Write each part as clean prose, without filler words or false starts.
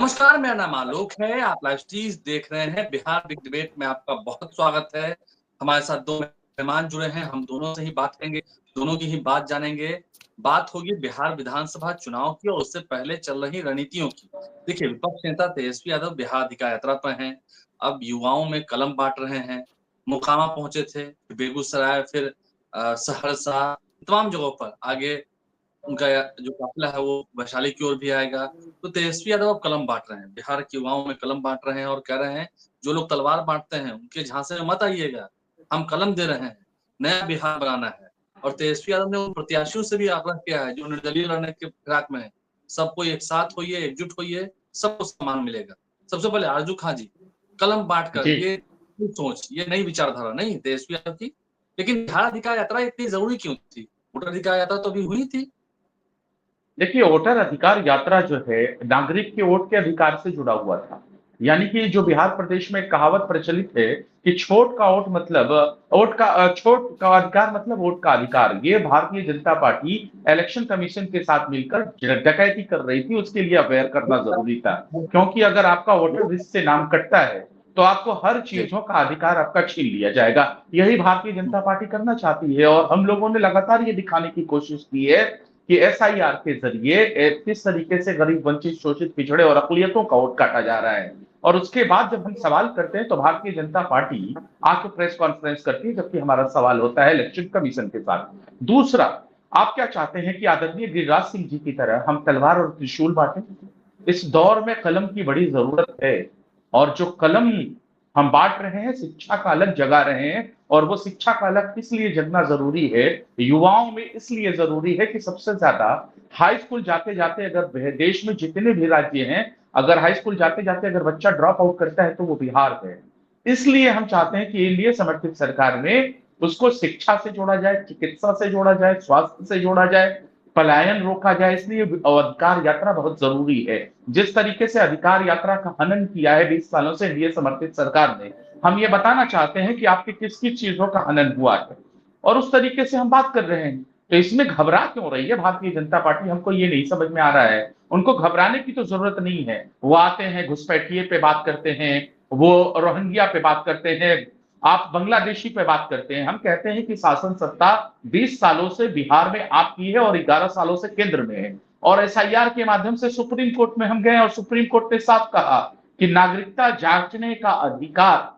नमस्कार, मेरा नाम आलोक है। आप लाइव स्ट्रीज देख रहे हैं। बिहार बिग डिबेट में आपका बहुत स्वागत है। हमारे साथ 2 मेहमान जुड़े हैं, हम दोनों से ही बात करेंगे, दोनों की ही बात जानेंगे। बात होगी बिहार विधानसभा चुनाव की और उससे पहले चल रही रणनीतियों की। देखिए, विपक्ष नेता तेजस्वी यादव बिहार अधिकार यात्रा पर हैं, अब युवाओं में कलम बाँट रहे हैं। मोकामा पहुँचे थे, बेगूसराय, फिर सहरसा, तमाम जगहों पर आगे उनका जो काफ़िला है वो वैशाली की ओर भी आएगा। तो तेजस्वी यादव अब कलम बाँट रहे हैं, बिहार के युवाओं में कलम बाँट रहे हैं और कह रहे हैं, जो लोग तलवार बाँटते हैं, उनके झांसे में मत आइएगा, हम कलम दे रहे हैं, नया बिहार बनाना है। और तेजस्वी यादव ने उन प्रत्याशियों से भी आग्रह किया है, जो निर्दलीय लड़ने के फिराक में हैं, सबको एक साथ होइए, एकजुट होइए, सबको सम्मान मिलेगा। सबसे पहले आरज़ू खाँ जी, कलम बाँट कर जी। ये सोच, ये नई विचारधारा नहीं तेजस्वी यादव की, लेकिन बिहार अधिकार यात्रा इतनी ज़रूरी क्यों थी? वोटर अधिकार यात्रा तो अभी हुई थी। देखिए, वोटर अधिकार यात्रा जो है, नागरिक के वोट के अधिकार से जुड़ा हुआ था। यानी कि जो बिहार प्रदेश में एक कहावत प्रचलित है कि छोट का वोट मतलब छोट का अधिकार मतलब वोट का अधिकार। ये Bharatiya Janata party election commission के साथ मिलकर डकैती कर रही थी, उसके लिए अवेयर करना जरूरी था। क्योंकि अगर आपका वोटर लिस्ट से नाम कटता है, तो आपको हर चीजों का अधिकार आपका छीन लिया जाएगा। यही भारतीय जनता पार्टी करना चाहती है और हम लोगों ने लगातार ये दिखाने की कोशिश की है कि एसआईआर के जरिए किस तरीके से गरीब, वंचित, शोषित, पिछड़े और अकलियतों का वोट काटा जा रहा है। और उसके बाद जब हम सवाल करते हैं तो भारतीय जनता पार्टी आके प्रेस कॉन्फ्रेंस करती है, जबकि हमारा सवाल होता है इलेक्शन कमीशन के साथ। दूसरा, आप क्या चाहते हैं कि आदरणीय गिरिराज सिंह जी की तरह हम तलवार और त्रिशूल बांटें? इस दौर में कलम की बड़ी जरूरत है। और जो कलम हम बांट रहे हैं, शिक्षा का अलग जगा रहे हैं। और वो शिक्षा का अलग इसलिए जगना जरूरी है, युवाओं में इसलिए जरूरी है कि सबसे ज्यादा हाई स्कूल जाते जाते, अगर देश में जितने भी राज्य हैं, अगर हाई स्कूल जाते जाते अगर बच्चा ड्रॉप आउट करता है तो वो बिहार है। इसलिए हम चाहते हैं कि एनडीए समर्थित सरकार में उसको शिक्षा से जोड़ा जाए, चिकित्सा से जोड़ा जाए, स्वास्थ्य से जोड़ा जाए, पलायन रोका जाए। इसलिए अधिकार यात्रा बहुत जरूरी है। जिस तरीके से अधिकार यात्रा का हनन किया है 20 सालों से एनडीए समर्थित सरकार ने, हम ये बताना चाहते हैं कि आपकी किस किस चीजों का हनन हुआ है और उस तरीके से हम बात कर रहे हैं। तो इसमें घबरा क्यों रही है भारतीय जनता पार्टी? हमको ये नहीं समझ में आ रहा है। उनको घबराने की तो जरूरत नहीं है। वो आते हैं, घुसपैठिए पे बात करते हैं, वो रोहिंग्या पे बात करते हैं, आप बांग्लादेशी पे बात करते हैं। हम कहते हैं कि शासन सत्ता 20 सालों से बिहार में आपकी है और 11 सालों से केंद्र में है। और एसआईआर के माध्यम से सुप्रीम कोर्ट में हम गए और सुप्रीम कोर्ट ने साफ कहा कि नागरिकता जांचने का अधिकार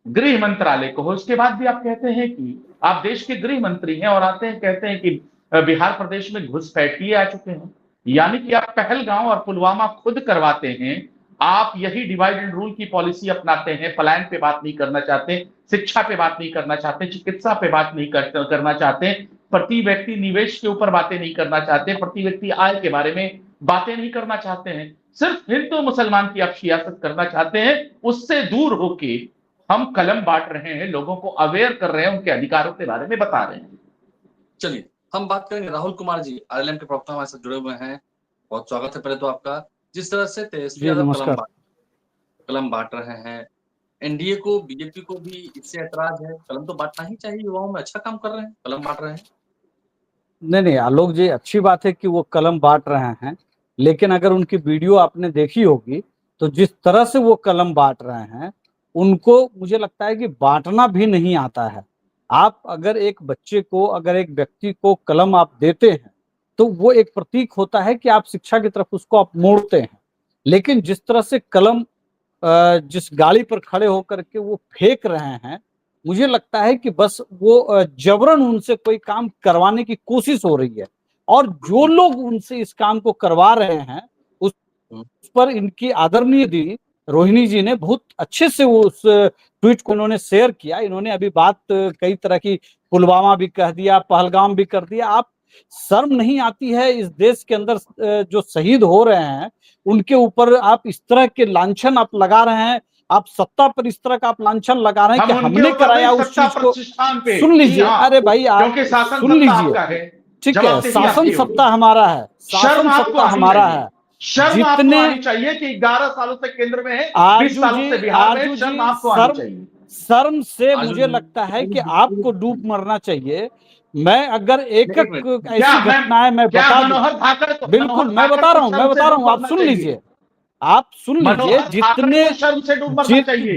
गृह मंत्रालय को हो। उसके बाद भी आप कहते हैं कि आप देश के गृह मंत्री हैं और आते हैं कहते हैं कि बिहार प्रदेश में घुसपैठिए आ चुके हैं। यानी कि आप पहलगांव और पुलवामा खुद करवाते हैं। आप यही डिवाइड एंड रूल की पॉलिसी अपनाते हैं। पलायन पे बात नहीं करना चाहते, शिक्षा पे बात नहीं करना चाहते, चिकित्सा पे बात नहीं करना चाहते, प्रति व्यक्ति निवेश के ऊपर बातें नहीं करना चाहते, प्रति व्यक्ति आय के बारे में बातें नहीं करना चाहते हैं। सिर्फ हिंदू मुसलमान की आप सियासत करना चाहते हैं। उससे दूर होके हम कलम बांट रहे हैं, लोगों को अवेयर कर रहे हैं, उनके अधिकारों के बारे में बता रहे हैं। चलिए, हम बात करेंगे राहुल कुमार जी, आरएलएम के प्रवक्ता हमारे साथ जुड़े हुए हैं। बहुत स्वागत है पहले तो आपका। जिस तरह से तेजस्वी जी यादव नमस्कार। कलम बाँट रहे हैं, एनडीए को, बीजेपी को भी इससे ऐतराज है। कलम तो बाँटना ही चाहिए, युवाओं में अच्छा काम कर रहे हैं, कलम बाँट रहे हैं। नहीं आलोक जी, अच्छी बात है कि वो कलम बांट रहे हैं, लेकिन अगर उनकी वीडियो आपने देखी होगी तो जिस तरह से वो कलम बांट रहे हैं, उनको मुझे लगता है कि बांटना भी नहीं आता है। आप अगर एक बच्चे को, अगर एक व्यक्ति को कलम आप देते हैं तो वो एक प्रतीक होता है कि आप शिक्षा की तरफ उसको आप मोड़ते हैं। लेकिन जिस तरह से कलम जिस गाड़ी पर खड़े होकर के वो फेंक रहे हैं, मुझे लगता है कि बस वो जबरन उनसे कोई काम करवाने की कोशिश हो रही है। और जो लोग उनसे इस काम को करवा रहे हैं, उस पर इनकी आदरणीय दी रोहिणी जी ने बहुत अच्छे से वो उस ट्वीट को इन्होंने शेयर किया। इन्होंने अभी बात कई तरह की, पुलवामा भी कह दिया, पहलगाम भी कर दिया। आप शर्म नहीं आती है इस देश के अंदर जो शहीद हो रहे हैं उनके ऊपर आप इस तरह के लांछन आप लगा रहे हैं? आप सत्ता पर इस तरह का आप लांछन लगा रहे हैं कि हमने कराया उस चीज को। सुन लीजिए, अरे भाई आप सुन लीजिए, ठीक है, शासन सत्ता हमारा है, शासन सत्ता हमारा है। शर्म आपको आनी चाहिए कि 11 सालों से केंद्र में है, 20 सालों से बिहार में। शर्म आपको आनी चाहिए। शर्म से मुझे लगता है कि आपको डूब मरना चाहिए। मैं अगर एक ऐसी घटनाएं मैं बता दूं, बिल्कुल मैं बता रहा हूं, आप सुन लीजिए, आप सुन लीजिए,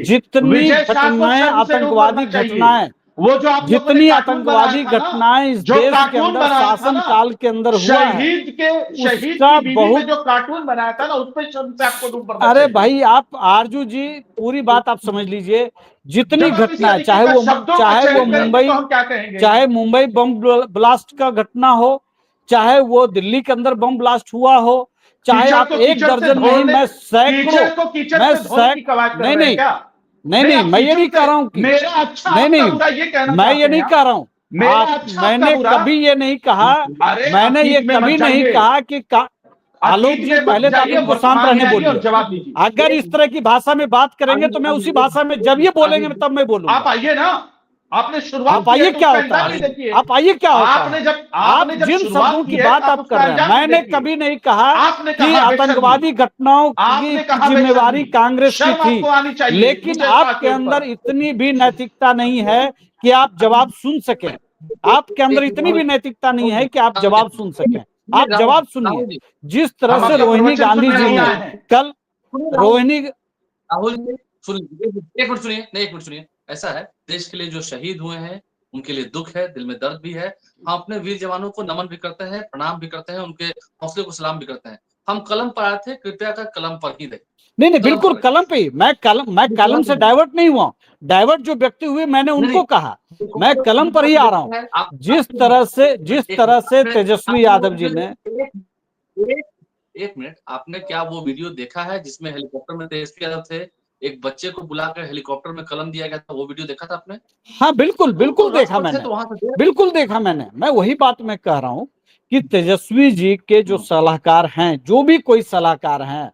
जितनी घटनाएं आतंकवादी घटनाएं, वो जो आप जितनी आतंकवादी घटनाएं इस देश के अंदर शासन काल के अंदर हुआ है, शहीद की बहुत जो कार्टून बनाया था ना, उस पर शर्म से आपको डूब पड़ना अरे भाई, आप आरजू जी पूरी बात आप समझ लीजिए, जितनी घटना, चाहे वो मुंबई बम ब्लास्ट का घटना हो, चाहे वो दिल्ली के अंदर बम ब्लास्ट हुआ हो, चाहे आप एक दर्जन नहीं, मैं सैकड़ों, नहीं, मैं ये नहीं कह रहा हूं कि मैं ये नहीं कह रहा हूं, मैंने कभी ये नहीं कहा, मैंने ये कभी नहीं कहा कि आलोक जी पहले तो आपको शांत रहने बोलिए। अगर इस तरह की भाषा में बात करेंगे तो मैं उसी भाषा में, जब ये बोलेंगे तब मैं बोलूंगा। आप आइए ना, आपने शुरुआत, आप आइए, क्या होता है, आप आइए, क्या होता है, आप जिन शब्दों की बात आप कर रहे हैं, मैंने कभी नहीं कहा कि आतंकवादी घटनाओं की जिम्मेवारी कांग्रेस की थी, लेकिन आपके अंदर इतनी भी नैतिकता नहीं है कि आप जवाब सुन सकें, आपके अंदर इतनी भी नैतिकता नहीं है कि आप जवाब सुन सकें। आप जवाब सुनिए, जिस तरह से रोहिणी गांधी जी ने कल, रोहिणी, राहुल जी सुनिए, एक मिनट सुनिए, ऐसा है, देश के लिए जो शहीद हुए हैं उनके लिए दुख है, दिल में दर्द भी है, हम अपने वीर जवानों को नमन भी करते हैं, प्रणाम भी करते हैं, उनके हौसले को सलाम भी करते हैं। हम कलम पर आए थे, कृपया कर कलम पर ही रहे। नहीं, बिल्कुल कलम पे ही, मैं कलम से डाइवर्ट नहीं हुआ, डाइवर्ट जो व्यक्ति हुए मैंने उनको कहा, मैं कलम पर ही आ रहा हूं। जिस तरह से तेजस्वी यादव जी ने, एक मिनट, आपने क्या वो वीडियो देखा है जिसमें हेलीकॉप्टर में तेजस्वी यादव थे, एक बच्चे को बुलाकर हेलीकॉप्टर में कलम दिया गया था, वो वीडियो देखा था आपने? हाँ बिल्कुल देखा मैंने, बिल्कुल देखा मैंने। मैं वही बात मैं कह रहा हूं कि तेजस्वी जी के जो सलाहकार हैं, जो भी कोई सलाहकार हैं,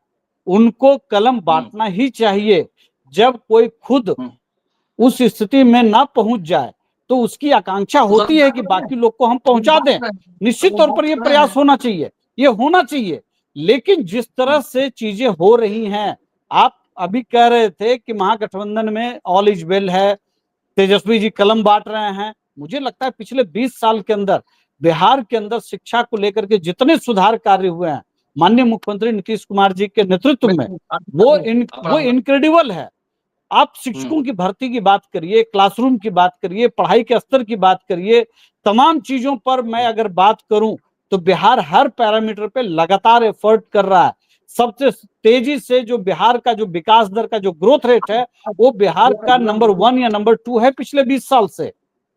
उनको कलम बांटना ही चाहिए। जब कोई खुद उस स्थिति में ना पहुंच जाए तो उसकी आकांक्षा होती है कि बाकी लोग को हम पहुंचा दें। निश्चित तौर पर यह प्रयास होना चाहिए, ये होना चाहिए, लेकिन जिस तरह से चीजें हो रही हैं, आप अभी कह रहे थे कि महागठबंधन में ऑल इज वेल है, तेजस्वी जी कलम बांट रहे हैं। मुझे लगता है पिछले 20 साल के अंदर बिहार के अंदर शिक्षा को लेकर के जितने सुधार कार्य हुए हैं माननीय मुख्यमंत्री नीतीश कुमार जी के नेतृत्व में, वो इनक्रेडिबल है। आप शिक्षकों की भर्ती की बात करिए, क्लासरूम की बात करिए, पढ़ाई के स्तर की बात करिए, तमाम चीजों पर मैं अगर बात करूं तो बिहार हर पैरामीटर पे लगातार एफर्ट कर रहा है। सबसे तेजी से जो बिहार का जो विकास दर का जो ग्रोथ रेट है, वो बिहार का नंबर 1 या नंबर 2 है पिछले 20 साल से।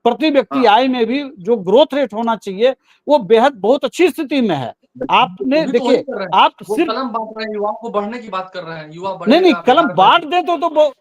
प्रति व्यक्ति आय में भी जो ग्रोथ रेट होना चाहिए वो बेहद बहुत अच्छी स्थिति में है। आपने देखिए, आप सिर्फ कलम बांट रहे हैं, युवाओं को बढ़ने की बात कर रहे हैं, युवा नहीं, कलम बांट दे तो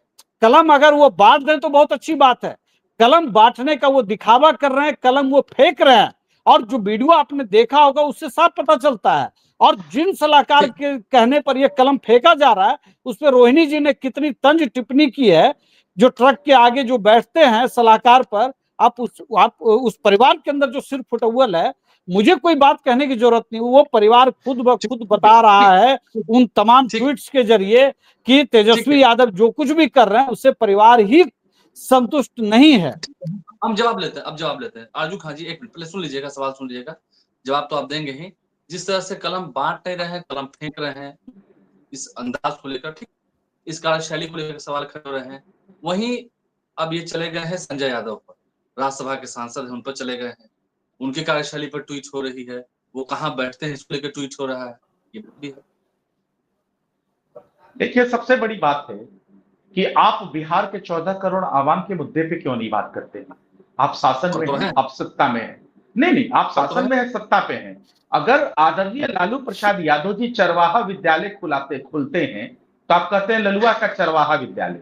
कलम अगर वो बांट दे तो बहुत अच्छी बात है। कलम बांटने का वो दिखावा कर रहे हैं, कलम वो फेंक रहे हैं, और जो वीडियो आपने देखा होगा उससे साफ पता चलता है। और जिन सलाहकार के कहने पर यह कलम फेंका जा रहा है, उस पर रोहिणी जी ने कितनी तंज टिप्पणी की है। जो ट्रक के आगे जो बैठते हैं सलाहकार पर, आप उस परिवार के अंदर जो सिर फुटअव्वल है, मुझे कोई बात कहने की जरूरत नहीं, वो परिवार खुद ब खुद बता रहा है उन तमाम ट्वीट्स के जरिए कि तेजस्वी यादव जो कुछ भी कर रहे हैं उससे परिवार ही संतुष्ट नहीं है। हम जवाब लेते हैं, अब जवाब लेते हैं। आरजू खान जी एक मिनट पहले सुन लीजिएगा, सवाल सुन लीजिएगा, जवाब तो आप देंगे ही। जिस तरह से कलम बांट नहीं रहे हैं, कलम फेंक रहे हैं, इस अंदाज को लेकर, ठीक, इस कार्यशैली को लेकर सवाल खड़े हो रहे हैं, वहीं अब ये चले गए हैं संजय यादव पर, राज्यसभा के सांसद हैं, उन पर चले गए हैं, उनकी कार्यशैली पर ट्वीट हो रही है, वो कहाँ बैठते हैं इसको लेकर ट्वीट हो रहा है, ये भी है। देखिए, सबसे बड़ी बात है कि आप बिहार के 14 करोड़ आवाम के मुद्दे पे क्यों नहीं बात करते हैं? आप शासन में हैं, आप सत्ता में हैं। नहीं, आप शासन में हैं, सत्ता पे हैं। अगर आदरणीय लालू प्रसाद यादव जी चरवाहा विद्यालय खुलते हैं तो आप कहते हैं ललुआ का चरवाहा विद्यालय।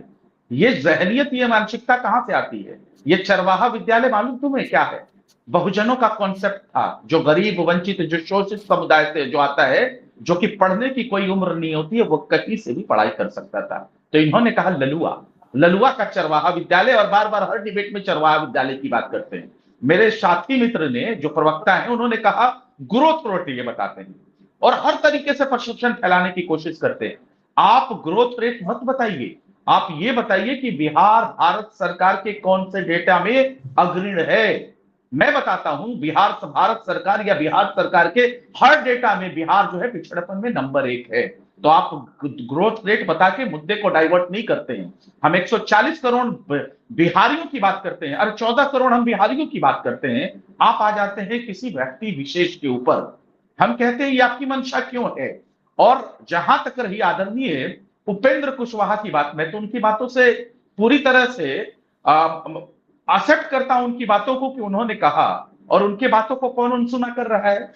ये जहनियत, ये मानसिकता कहां से आती है? ये चरवाहा विद्यालय मालूम तुम्हें क्या है? बहुजनों का कॉन्सेप्ट था, जो गरीब, वंचित, जो शोषित समुदाय से जो आता है, जो कि पढ़ने की कोई उम्र नहीं होती है, वो कहीं से भी पढ़ाई कर सकता था। तो इन्होंने कहा ललुआ का चरवाहा विद्यालय, और बार बार हर डिबेट में चरवाहा विद्यालय की बात करते हैं। मेरे साथी मित्र ने, जो प्रवक्ता है, उन्होंने कहा ग्रोथ रेट ये बताते हैं और हर तरीके से परसेप्शन फैलाने की कोशिश करते हैं। आप ग्रोथ रेट मत बताइए, आप ये बताइए कि बिहार भारत सरकार के कौन से डेटा में अग्रणी है। मैं बताता हूं, बिहार, भारत सरकार या बिहार सरकार के हर डेटा में बिहार जो है पिछड़ेपन में नंबर 1 है। तो आप ग्रोथ रेट बता के मुद्दे को डाइवर्ट नहीं करते हैं। हम 140 करोड़ बिहारियों की बात करते हैं, अरे 14 करोड़ हम बिहारियों की बात करते हैं, आप आ जाते हैं किसी व्यक्ति विशेष के ऊपर। हम कहते हैं ये आपकी मंशा क्यों है। और जहां तक रही आदरणीय उपेंद्र कुशवाहा की बात, मैं तो उनकी बातों से पूरी तरह से एक्सेप्ट करता हूं उनकी बातों को, कि उन्होंने कहा, और उनके बातों को कौन अनसुना कर रहा है।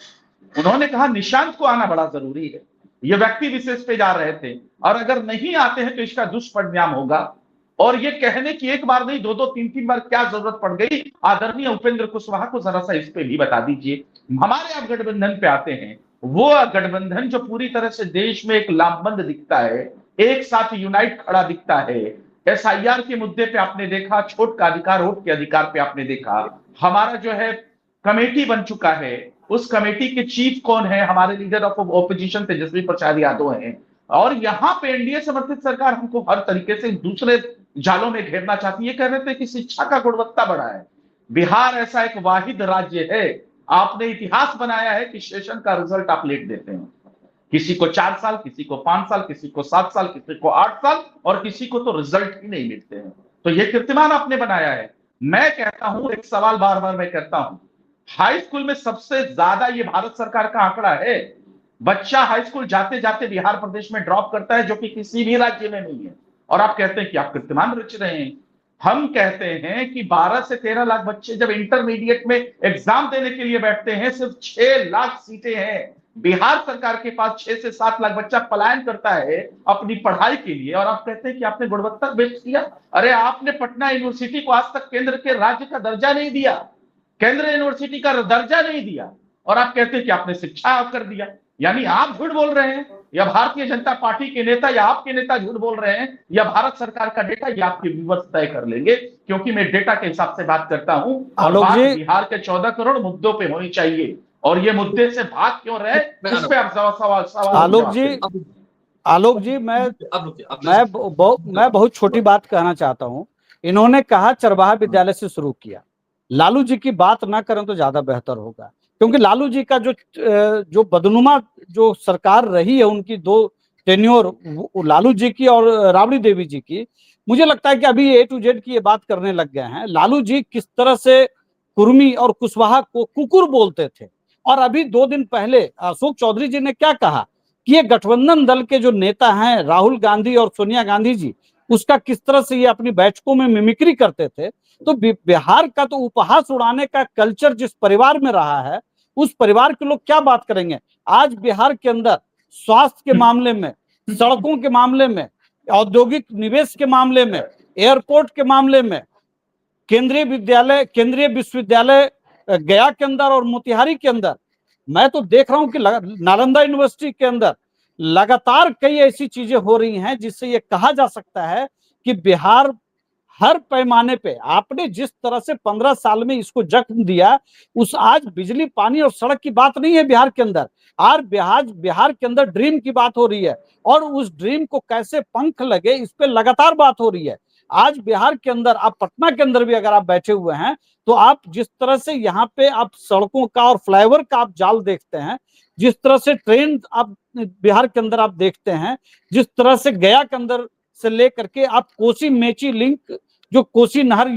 उन्होंने कहा निशांत को आना बड़ा जरूरी है, ये व्यक्ति विशेष पे जा रहे थे, और अगर नहीं आते हैं तो इसका दुष्परिणाम होगा। और ये कहने की एक बार नहीं, 2-2, 3-3 बार क्या जरूरत पड़ गई आदरणीय उपेंद्र कुशवाहा को, जरा सा इस पे भी बता दीजिए। हमारे आप गठबंधन पे आते हैं, वो गठबंधन जो पूरी तरह से देश में एक लामबंद दिखता है, एक साथ यूनाइट खड़ा दिखता है। SIR के मुद्दे पे आपने देखा, छोट का अधिकार वोट के अधिकार पे आपने देखा, हमारा जो है कमेटी बन चुका है, उस कमेटी के चीफ कौन है, हमारे leader of opposition Tejashwi Prasad Yadav हैं। और यहां पे एनडीए समर्थित सरकार हमको हर तरीके से दूसरे जालों में घेरना चाहती है। कह रहे थे कि शिक्षा का गुणवत्ता बढ़ा है। बिहार ऐसा एक वाहिद राज्य है, आपने इतिहास बनाया है कि सेशन का रिजल्ट आप लेट देते हैं, किसी को 4 साल, किसी को 5 साल, किसी को 7 साल, किसी को 8 साल, और किसी को तो रिजल्ट ही नहीं मिलते हैं। तो ये कीर्तिमान आपने बनाया है। मैं कहता हूं, एक सवाल बार बार मैं कहता हूं, हाई स्कूल में सबसे ज्यादा ये भारत सरकार का आंकड़ा है, बच्चा हाई स्कूल जाते जाते बिहार प्रदेश में ड्रॉप करता है, जो कि किसी भी राज्य में नहीं है। और आप कहते हैं कि आप कीर्तिमान रच रहे हैं। हम कहते हैं कि 12 से 13 लाख बच्चे जब इंटरमीडिएट में एग्जाम देने के लिए बैठते हैं, सिर्फ 6 लाख सीटें हैं। बिहार सरकार के पास 6 से 7 लाख बच्चा पलायन करता है अपनी पढ़ाई के लिए, और आप कहते हैं कि आपने गुणवत्ता बेच दिया। अरे आपने पटना यूनिवर्सिटी को आज तक केंद्र के राज्य का दर्जा नहीं दिया, केंद्रीय यूनिवर्सिटी का दर्जा नहीं दिया, और आप कहते हैं कि आपने शिक्षा कर दिया। यानी आप झूठ बोल रहे हैं, या भारतीय जनता पार्टी के नेता या आपके नेता झूठ बोल रहे हैं, या भारत सरकार का डेटा, या आपके व्यूअर्स तय कर लेंगे, क्योंकि मैं डेटा के हिसाब से बात करता हूं। और बात बिहार के 14 करोड़ मुद्दों पे होनी चाहिए, और ये मुद्दे से भाग क्यों रहे, इस पे आप सवाल। आलोक जी मैं बहुत छोटी बात कहना चाहता हूं। इन्होंने कहा चरवाहा विद्यालय से शुरू किया। लालू जी की बात ना करें तो ज्यादा बेहतर होगा, क्योंकि लालू जी का जो बदनुमा जो सरकार रही है, उनकी 2 टेन्योर, लालू जी की और राबड़ी देवी जी की, मुझे लगता है कि अभी A to Z की ये बात करने लग गए हैं। लालू जी किस तरह से कुर्मी और कुशवाहा को कुकुर बोलते थे, और अभी 2 दिन पहले अशोक चौधरी जी ने क्या कहा कि ये गठबंधन दल के जो नेता हैं राहुल गांधी और सोनिया गांधी जी, उसका किस तरह से ये अपनी बैठकों में मिमिक्री करते थे। तो बिहार का तो उपहास उड़ाने का कल्चर जिस परिवार में रहा है, उस परिवार के लोग क्या बात करेंगे। आज बिहार के अंदर स्वास्थ्य के मामले में, सड़कों के मामले में, औद्योगिक निवेश के मामले में, एयरपोर्ट के मामले में, केंद्रीय विश्वविद्यालय गया के अंदर और मोतिहारी के अंदर, मैं तो देख रहा हूं कि नालंदा यूनिवर्सिटी के अंदर लगातार कई ऐसी चीजें हो रही हैं जिससे ये कहा जा सकता है कि बिहार हर पैमाने पे, आपने जिस तरह से 15 साल में इसको जख्म दिया, उस आज बिजली, पानी और सड़क की बात नहीं है बिहार के अंदर। आज बिहार के अंदर ड्रीम की बात हो रही है, और उस ड्रीम को कैसे पंख लगे इस पे लगातार बात हो रही है। आज बिहार के अंदर, आप पटना के अंदर भी अगर आप बैठे हुए हैं, तो आप जिस तरह से यहाँ पे आप सड़कों का और फ्लाईओवर का आप जाल देखते हैं, जिस तरह से ट्रेन आप बिहार के अंदर आप देखते हैं, जिस तरह से गया के अंदर से लेकर के आप कोसी मेची लिंक, जो कोसी नहर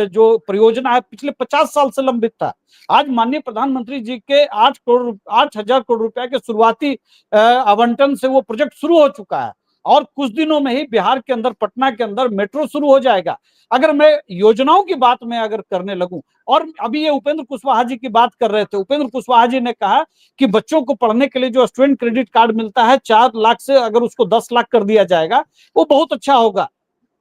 जो परियोजना है, पिछले 50 साल से लंबित था। आज माननीय प्रधानमंत्री जी के 8,000 करोड़ रुपए के शुरुआती आवंटन से वो प्रोजेक्ट शुरू हो चुका है, और कुछ दिनों में ही बिहार के अंदर, पटना के अंदर मेट्रो शुरू हो जाएगा। अगर मैं योजनाओं की बात में अगर करने लगूं, और अभी ये उपेंद्र कुशवाहा जी की बात कर रहे थे, उपेंद्र कुशवाहा जी ने कहा कि बच्चों को पढ़ने के लिए जो स्टूडेंट क्रेडिट कार्ड मिलता है 4 लाख से अगर उसको 10 लाख कर दिया जाएगा, वो बहुत अच्छा होगा।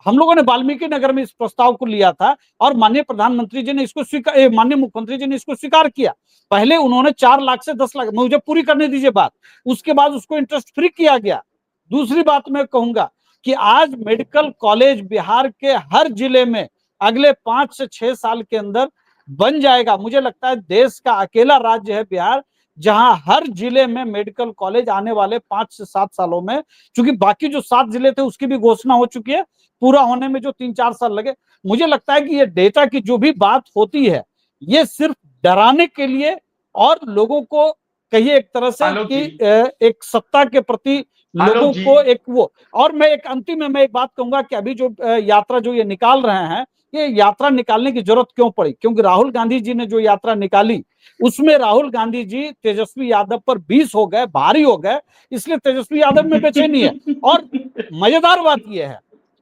हम लोगों ने वाल्मीकि नगर में इस प्रस्ताव को लिया था, और माननीय प्रधानमंत्री जी ने इसको माननीय मुख्यमंत्री जी ने इसको स्वीकार किया। पहले उन्होंने 4 लाख से 10 लाख, मुझे पूरी करने दीजिए बात, उसके बाद उसको इंटरेस्ट फ्री किया गया। दूसरी बात मैं कहूंगा कि आज मेडिकल कॉलेज बिहार के हर जिले में अगले 5 से 6 साल के अंदर बन जाएगा। मुझे लगता है देश का अकेला राज्य है बिहार जहां हर जिले में मेडिकल कॉलेज आने वाले 5 से 7 सालों में, क्योंकि बाकी जो 7 जिले थे उसकी भी घोषणा हो चुकी है, पूरा होने में जो 3-4 साल लगे। मुझे लगता है कि ये डेटा की जो भी बात होती है, ये सिर्फ डराने के लिए और लोगों को कहिए एक तरह से आलोक कि जी। एक सत्ता के प्रति लोगों आलोक जी। को एक वो। और मैं एक अंतिम में मैं एक बात कहूंगा कि अभी जो यात्रा जो ये निकाल रहे हैं, ये यात्रा निकालने की जरूरत क्यों पड़ी? क्योंकि राहुल गांधी जी ने जो यात्रा निकाली उसमें राहुल गांधी जी तेजस्वी यादव पर 20 हो गए, भारी हो गए, इसलिए तेजस्वी यादव में बेचैनी है। और मजेदार बात यह है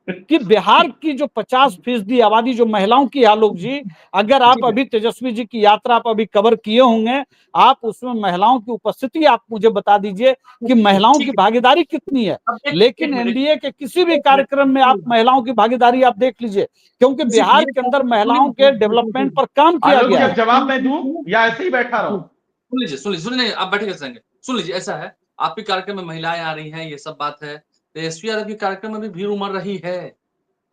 कि बिहार की जो 50% आबादी जो महिलाओं की, आलोक जी, अगर आप अभी तेजस्वी जी की यात्रा आप अभी कवर किए होंगे, आप उसमें महिलाओं की उपस्थिति आप मुझे बता दीजिए कि महिलाओं की भागीदारी कितनी है। लेकिन एनडीए के किसी भी कार्यक्रम में आप महिलाओं की भागीदारी आप देख लीजिए, क्योंकि बिहार के अंदर महिलाओं के डेवलपमेंट पर काम किया आलोक जी, गया अब है। जवाब मैं दूं या ऐसे ही बैठा रहूं? सुन लीजिए नहीं, आप बैठे कैसे? सुन लीजिए, ऐसा है, आपके कार्यक्रम में महिलाएं आ रही हैं, ये सब बात है। तेजस्वी यादव के कार्यक्रम में भी भीड़ उमड़ रही है।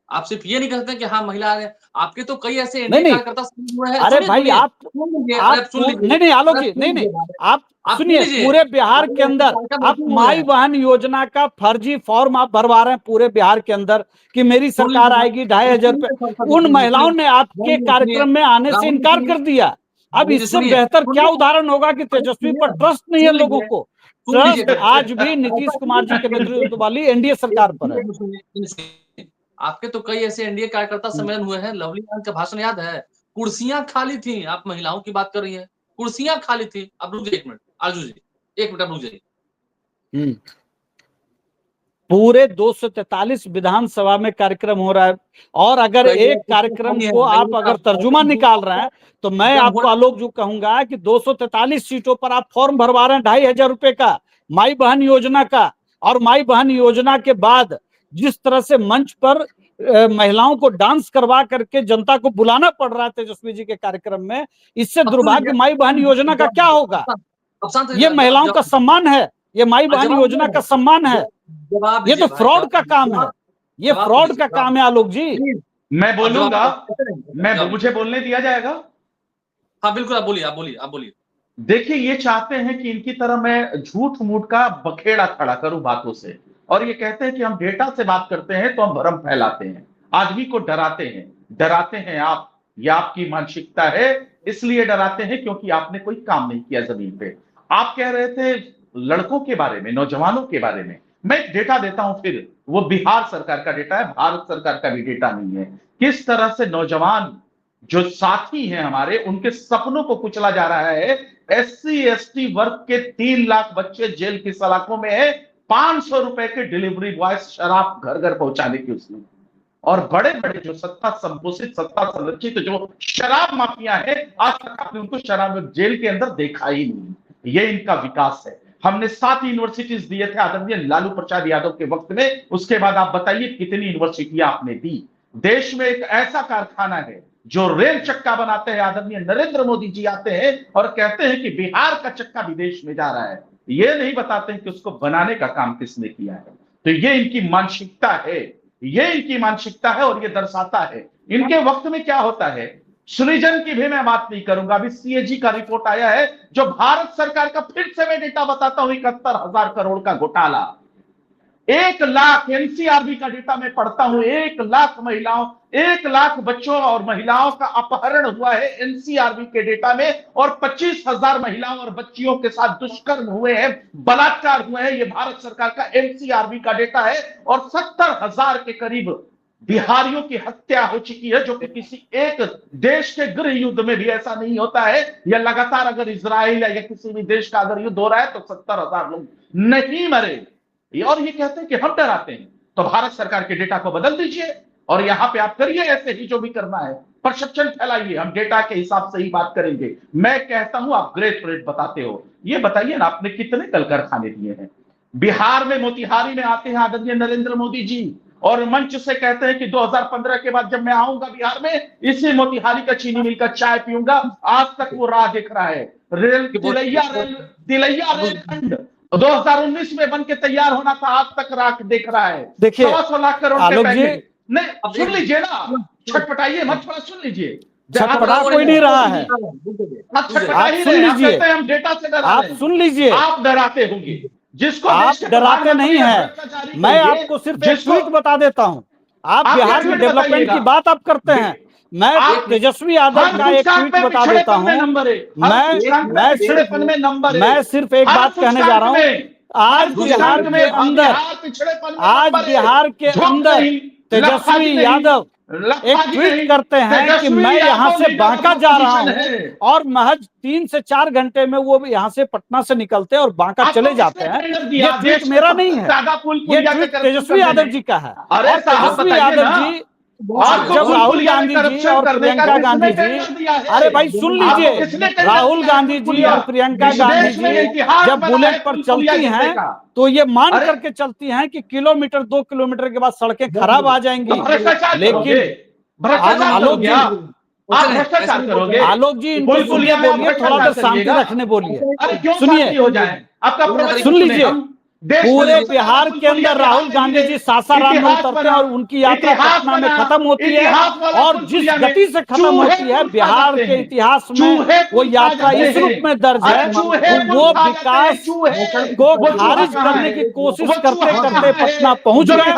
आप सिर्फ ये नहीं कहते कि हाँ महिला आ रहे हैं, आपके तो कई ऐसे एनडीए नहीं कार्यकर्ता हुए हैं। अरे भाई सुनिए, आप सुन लीजिए, नहीं आलोक जी, नहीं आप सुनिए, पूरे बिहार के अंदर आप माई बहन योजना का फर्जी फॉर्म आप भरवा रहे हैं पूरे बिहार के अंदर कि मेरी सरकार आएगी 2500 रुपए। उन महिलाओं ने आपके कार्यक्रम में आने से इनकार कर दिया। अब इससे बेहतर क्या उदाहरण होगा कि तेजस्वी पर ट्रस्ट नहीं है लोगों को। ट्रस्ट आज भी नीतीश कुमार जी के नेतृत्व वाली एनडीए सरकार पर है। आपके तो कई ऐसे एनडीए कार्यकर्ता सम्मेलन हुए हैं, लवली आनंद का भाषण याद है? कुर्सियां खाली थी। आप महिलाओं की बात कर रही हैं, कुर्सियां खाली थी। अब रुक जाइए 1 मिनट, आरजू जी 1 मिनट, अब रुक जाइए। पूरे 243 विधानसभा में कार्यक्रम हो रहा है, और अगर एक कार्यक्रम को आप अगर तर्जुमा निकाल रहे हैं तो मैं आपको आलोक जो कहूंगा कि 243 सीटों पर आप फॉर्म भरवा रहे हैं 2500 रुपए का माई बहन योजना का। और माई बहन योजना के बाद जिस तरह से मंच पर महिलाओं को डांस करवा करके जनता को बुलाना पड़ रहा है तेजस्वी जी के कार्यक्रम में, इससे दुर्भाग्य माई बहन योजना का क्या होगा? ये महिलाओं का सम्मान है, ये माई बहन योजना का सम्मान है, ये तो फ्रॉड का काम है, ये फ्रॉड का काम है। आलोक जी मैं बोलूंगा, मुझे बोलने दिया जाएगा? हाँ बिल्कुल, आप बोलिए, आप बोलिए, आप बोलिए। देखिए, ये चाहते हैं कि इनकी तरह मैं झूठ मूठ का बखेड़ा खड़ा करूं बातों से, और ये कहते हैं कि हम डेटा से बात करते हैं तो हम भ्रम फैलाते हैं, आदमी को डराते हैं आप। ये आपकी मानसिकता है, इसलिए डराते हैं क्योंकि आपने कोई काम नहीं किया जमीन पे। आप कह रहे थे लड़कों के बारे में, नौजवानों के बारे में, मैं एक डेटा देता हूं, फिर वो बिहार सरकार का डेटा है, भारत सरकार का भी डेटा नहीं है। किस तरह से नौजवान जो साथी हैं हमारे, उनके सपनों को कुचला जा रहा है। SC ST वर्ग के 3 लाख बच्चे जेल की सलाखों में है, 500 रुपए के डिलीवरी बॉय शराब घर घर पहुंचाने की उसमें। और बड़े बड़े जो सत्ता संपोषित, सत्ता संरक्षित जो शराब माफिया है, आज तक आपने उनको शराब जेल के अंदर देखा ही नहीं। ये इनका विकास है। हमने 7 यूनिवर्सिटीज दिए थे आदरणीय लालू प्रसाद यादव के वक्त में, उसके बाद आप बताइए कितनी यूनिवर्सिटियां आपने दी। देश में एक ऐसा कारखाना है जो रेल चक्का बनाते हैं, आदरणीय नरेंद्र मोदी जी आते हैं और कहते हैं कि बिहार का चक्का विदेश में जा रहा है, ये नहीं बताते हैं कि उसको बनाने का काम किसने किया है। तो ये इनकी मानसिकता है, ये इनकी मानसिकता है, और ये दर्शाता है इनके वक्त में क्या होता है। सृजन की भी मैं बात नहीं करूंगा, अभी CAG का रिपोर्ट आया है, जो भारत सरकार का, फिर से मैं डेटा बताता हूं, 71,000 करोड़ का घोटाला। 1 लाख NCRB का डेटा मैं पढ़ता हूं, 1 लाख महिलाओं, 1 लाख बच्चों और महिलाओं का अपहरण हुआ है NCRB के डेटा में, और 25,000 महिलाओं और बच्चियों के साथ दुष्कर्म हुए हैं, बलात्कार हुए हैं। ये भारत सरकार का NCRB का डेटा है। और 70,000 के करीब बिहारियों की हत्या हो चुकी है, जो कि किसी एक देश के गृह युद्ध में भी ऐसा नहीं होता है। या लगातार अगर इजराइल या किसी भी देश का अगर युद्ध हो रहा है तो 70,000 लोग नहीं मरे। और ये कहते हैं कि हम डराते हैं, तो भारत सरकार के डेटा को बदल दीजिए और यहां पे आप करिए ऐसे ही जो भी करना है, परसेप्शन फैलाइए, हम डेटा के हिसाब से ही बात करेंगे। मैं कहता हूं आप ग्रेथ रेट बताते हो, ये बताइए ना आपने कितने कल कारखाने दिए हैं बिहार में? मोतिहारी में आते हैं आदरणीय नरेंद्र मोदी जी और मंच से कहते हैं कि 2015 के बाद जब मैं आऊंगा बिहार में, इसी मोतिहारी का चीनी मिल का चाय पीऊंगा। आज तक वो राह देख रहा है। तिलैया रेलखंड 2019 में बन के तैयार होना था, आज तक राख देख रहा है। देखिए 100 लाख करोड़ के पैकेज। नहीं, सुन लीजिए ना, छटपटाइए मत, थोड़ा सुन लीजिए। छटपटा कोई नहीं रहा है, आप छटपटा ही रहे हैं, आप कहते हैं हम डेटा से डरा रहे हैं। आप सुन लीजिए, आप डराते होंगे, जिसको आप डराते नहीं है। मैं आपको सिर्फ एक ट्वीट बता देता हूं, आप बिहार के डेवलपमेंट की बात आप करते हैं, मैं तेजस्वी यादव का एक ट्वीट बता देता हूँ। मैं सिर्फ एक बात कहने जा रहा हूँ। आज बिहार के अंदर तेजस्वी यादव एक ट्वीट करते हैं कि मैं यहाँ से बांका जा रहा हूँ, और महज 3 से 4 घंटे में वो यहाँ से पटना से निकलते हैं और बांका चले जाते हैं। ये ट्वीट मेरा नहीं है, ये ट्वीट तेजस्वी यादव जी का है। और तेजस्वी यादव जी और जब राहुल गांधी जी और प्रियंका गांधी जी, अरे भाई सुन लीजिए, राहुल गांधी जी और प्रियंका गांधी जी जब बुलेट पर चलती हैं तो ये मान करके चलती हैं कि किलोमीटर 2 किलोमीटर के बाद सड़कें खराब आ जाएंगी। लेकिन आलोक जी इनको सुनिए, बोलिए, थोड़ा देर शांति रखने बोलिए, सुनिए, सुन लीजिए। पूरे बिहार के अंदर राहुल गांधी जी सासाराम में उतरते हैं और उनकी यात्रा पटना में खत्म होती है, और जिस गति से खत्म होती है बिहार के इतिहास में वो यात्रा इस रूप में दर्ज है, वो विकास को खारिज करने की कोशिश करते करते पटना पहुंच गए।